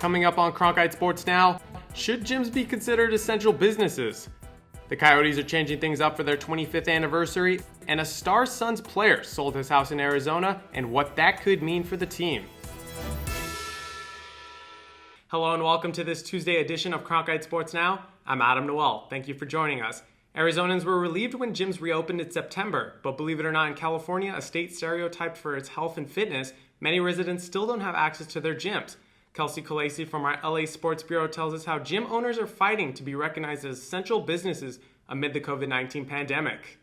Coming up on Cronkite Sports Now, should gyms be considered essential businesses? The Coyotes are changing things up for their 25th anniversary, and a star Suns player sold his house in Arizona, and what that could mean for the team. Hello and welcome to this Tuesday edition of Cronkite Sports Now. I'm Adam Noel. Thank you for joining us. Arizonans were relieved when gyms reopened in September, but believe it or not, in California, a state stereotyped for its health and fitness, many residents still don't have access to their gyms. Kelsey Kalasi from our LA Sports Bureau tells us how gym owners are fighting to be recognized as essential businesses amid the COVID-19 pandemic.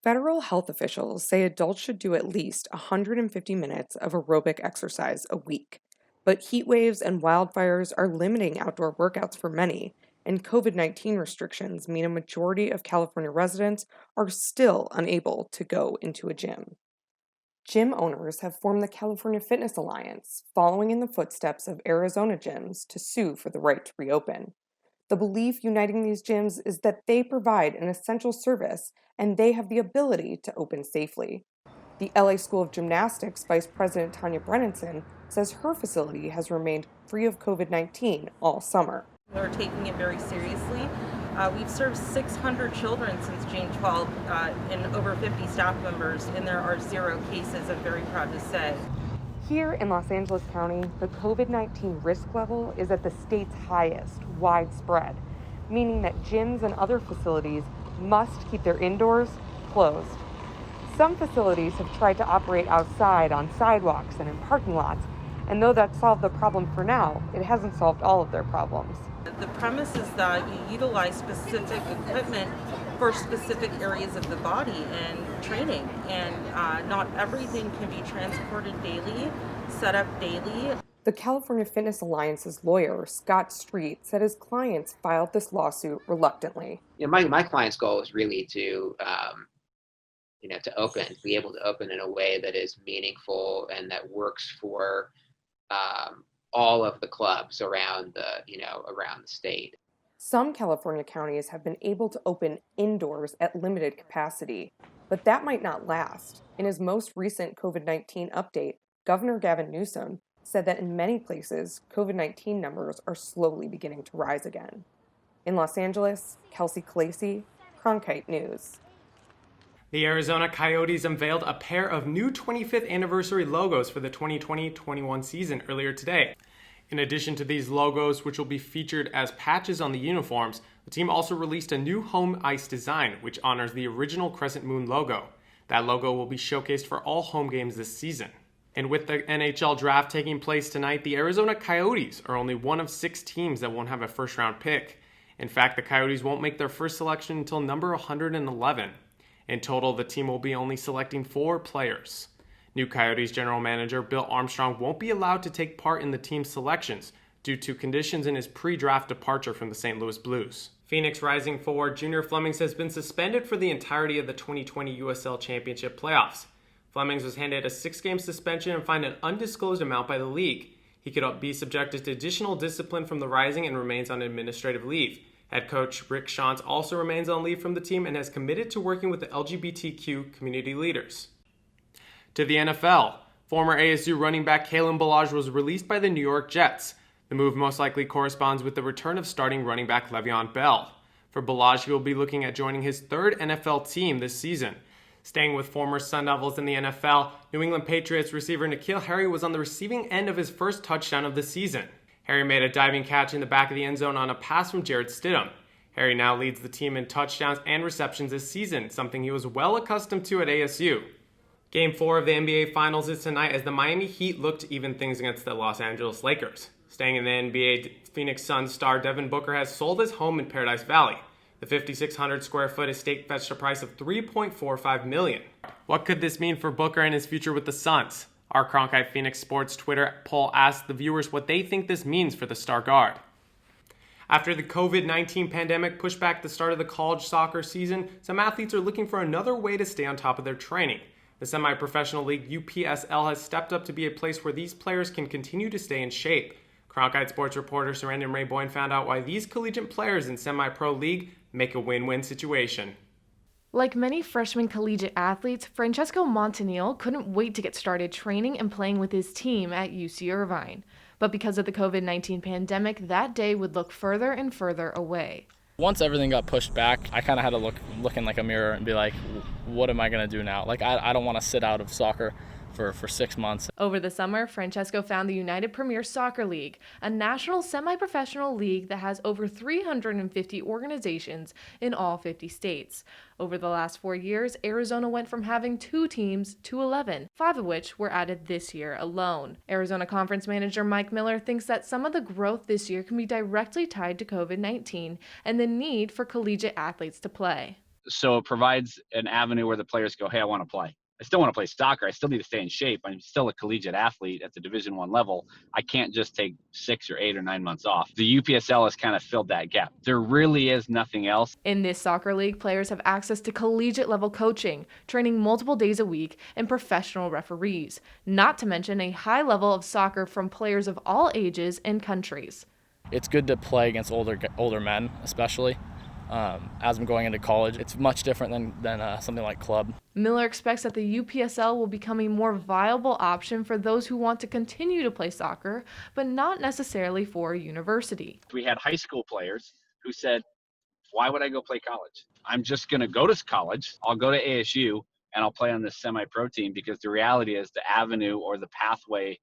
Federal health officials say adults should do at least 150 minutes of aerobic exercise a week. But heat waves and wildfires are limiting outdoor workouts for many, and COVID-19 restrictions mean a majority of California residents are still unable to go into a gym. Gym owners have formed the California Fitness Alliance, following in the footsteps of Arizona gyms to sue for the right to reopen. The belief uniting these gyms is that they provide an essential service and they have the ability to open safely. The LA School of Gymnastics Vice President TANYA BERENSON says her facility has remained free of COVID-19 all summer. We're taking it very seriously. We've served 600 children since June 12th and over 50 staff members, and there are 0 cases, I'm very proud to say. Here in Los Angeles County, the COVID-19 risk level is at the state's highest, widespread, meaning that gyms and other facilities must keep their indoors closed. Some facilities have tried to operate outside on sidewalks and in parking lots, and though that solved the problem for now, it hasn't solved all of their problems. The premise is that you utilize specific equipment for specific areas of the body and training, and not everything can be transported daily, set up daily. The California Fitness Alliance's lawyer, Scott Street, said his clients filed this lawsuit reluctantly. My client's goal is really to be able to open in a way that is meaningful and that works for all of the clubs around the state. Some California counties have been able to open indoors at limited capacity, but that might not last. In his most recent COVID-19 update, Governor Gavin Newsom said that in many places, COVID-19 numbers are slowly beginning to rise again. In Los Angeles, Kelsey Kalasi, Cronkite News. The Arizona Coyotes unveiled a pair of new 25th anniversary logos for the 2020-21 season earlier today. In addition to these logos, which will be featured as patches on the uniforms, the team also released a new home ice design, which honors the original Crescent Moon logo. That logo will be showcased for all home games this season. And with the NHL draft taking place tonight, the Arizona Coyotes are only one of 6 teams that won't have a first-round pick. In fact, the Coyotes won't make their first selection until number 111. In total, the team will be only selecting 4 players. New Coyotes general manager Bill Armstrong won't be allowed to take part in the team's selections due to conditions in his pre-draft departure from the St. Louis Blues. Phoenix Rising forward Junior Flemings has been suspended for the entirety of the 2020 USL Championship playoffs. Flemings was handed a 6-game suspension and fined an undisclosed amount by the league. He could be subjected to additional discipline from the Rising and remains on administrative leave. Head coach Rick Schantz also remains on leave from the team and has committed to working with the LGBTQ community leaders. To the NFL, former ASU running back Kalen Ballage was released by the New York Jets. The move most likely corresponds with the return of starting running back Le'Veon Bell. For Ballage, he will be looking at joining his 3rd NFL team this season. Staying with former Sun Devils in the NFL, New England Patriots receiver N'Keal Harry was on the receiving end of his first touchdown of the season. Harry made a diving catch in the back of the end zone on a pass from Jarrett Stidham. Harry now leads the team in touchdowns and receptions this season, something he was well accustomed to at ASU. Game 4 of the NBA Finals is tonight as the Miami Heat look to even things against the Los Angeles Lakers. Staying in the NBA, Phoenix Suns star Devin Booker has sold his home in Paradise Valley. The 5,600 square foot estate fetched a price of $3.45 million. What could this mean for Booker and his future with the Suns? Our Cronkite Phoenix Sports Twitter poll asked the viewers what they think this means for the star guard. After the COVID-19 pandemic pushed back the start of the college soccer season, some athletes are looking for another way to stay on top of their training. The semi-professional league UPSL has stepped up to be a place where these players can continue to stay in shape. Cronkite Sports reporter Sarandon Ray Boyne found out why these collegiate players in semi-pro league make a win-win situation. Like many freshman collegiate athletes, Francesco Montanil couldn't wait to get started training and playing with his team at UC Irvine. But because of the COVID-19 pandemic, that day would look further and further away. Once everything got pushed back, I kind of had to look in like a mirror and be like, what am I going to do now? Like, I don't want to sit out of soccer for 6 months. Over the summer, Francesco found the United Premier Soccer League, a national semi-professional league that has over 350 organizations in all 50 states. Over the last 4 years, Arizona went from having 2 teams to 11, 5 of which were added this year alone. Arizona Conference Manager Mike Miller thinks that some of the growth this year can be directly tied to COVID-19 and the need for collegiate athletes to play. So it provides an avenue where the players go, hey, I want to play. I still want to play soccer. I still need to stay in shape. I'm still a collegiate athlete at the Division I level. I can't just take 6 or 8 or 9 months off. The UPSL has kind of filled that gap. There really is nothing else. In this soccer league, players have access to collegiate level coaching, training multiple days a week, and professional referees, not to mention a high level of soccer from players of all ages and countries. It's good to play against older men, especially. As I'm going into college, it's much different than something like club. Miller expects that the UPSL will become a more viable option for those who want to continue to play soccer, but not necessarily for a university. We had high school players who said, why would I go play college? I'm just going to go to college. I'll go to ASU and I'll play on this semi-pro team, because the reality is the avenue or the pathway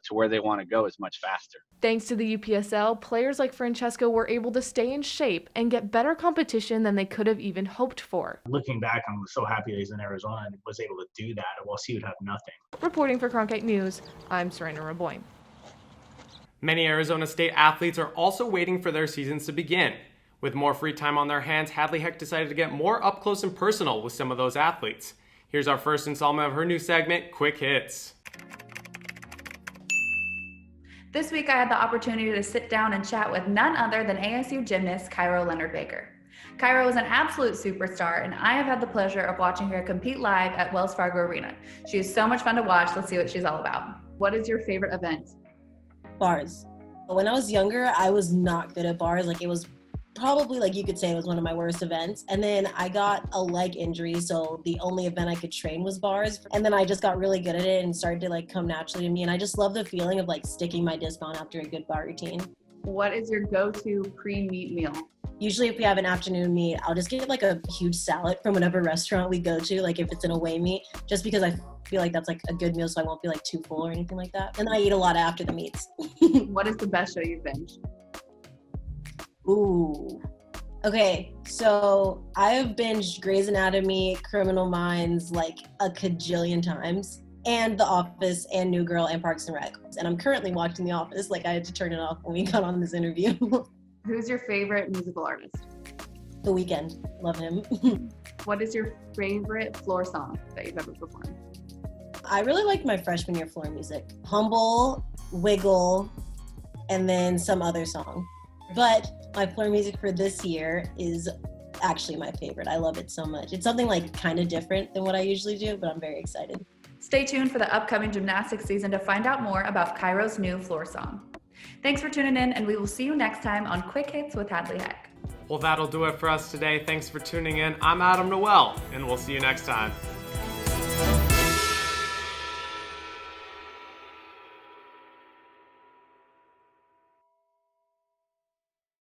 to where they want to go is much faster. Thanks to the UPSL, players like Francesco were able to stay in shape and get better competition than they could have even hoped for. Looking back, I'm so happy that he's in Arizona and was able to do that, while he would have nothing. Reporting for Cronkite News, I'm Serena Raboyne. Many Arizona State athletes are also waiting for their seasons to begin. With more free time on their hands, Hadley Heck decided to get more up close and personal with some of those athletes. Here's our first installment of her new segment, Quick Hits. This week I had the opportunity to sit down and chat with none other than ASU gymnast Cairo Leonard-Baker. Cairo is an absolute superstar, and I have had the pleasure of watching her compete live at Wells Fargo Arena. She is so much fun to watch. Let's see what she's all about. What is your favorite event? Bars. When I was younger, I was not good at bars. Like, it was probably, like, you could say it was one of my worst events. And then I got a leg injury, so the only event I could train was bars. And then I just got really good at it and started to, like, come naturally to me. And I just love the feeling of, like, sticking my disc on after a good bar routine. What is your go-to pre-meet meal? Usually if we have an afternoon meet, I'll just get like a huge salad from whatever restaurant we go to, like if it's an away meet, just because I feel like that's like a good meal, so I won't be like too full or anything like that. And I eat a lot after the meets. What is the best show you've binged? Ooh. Okay, so I have binged Grey's Anatomy, Criminal Minds like a cajillion times, and The Office, and New Girl, and Parks and Rec. And I'm currently watching The Office. Like, I had to turn it off when we got on this interview. Who's your favorite musical artist? The Weeknd. Love him. What is your favorite floor song that you've ever performed? I really liked my freshman year floor music. Humble, Wiggle, and then some other song. But my floor music for this year is actually my favorite. I love it so much. It's something like kind of different than what I usually do, but I'm very excited. Stay tuned for the upcoming gymnastics season to find out more about Cairo's new floor song. Thanks for tuning in, and we will see you next time on Quick Hits with Hadley Heck. Well, that'll do it for us today. Thanks for tuning in. I'm Adam Noel, and we'll see you next time.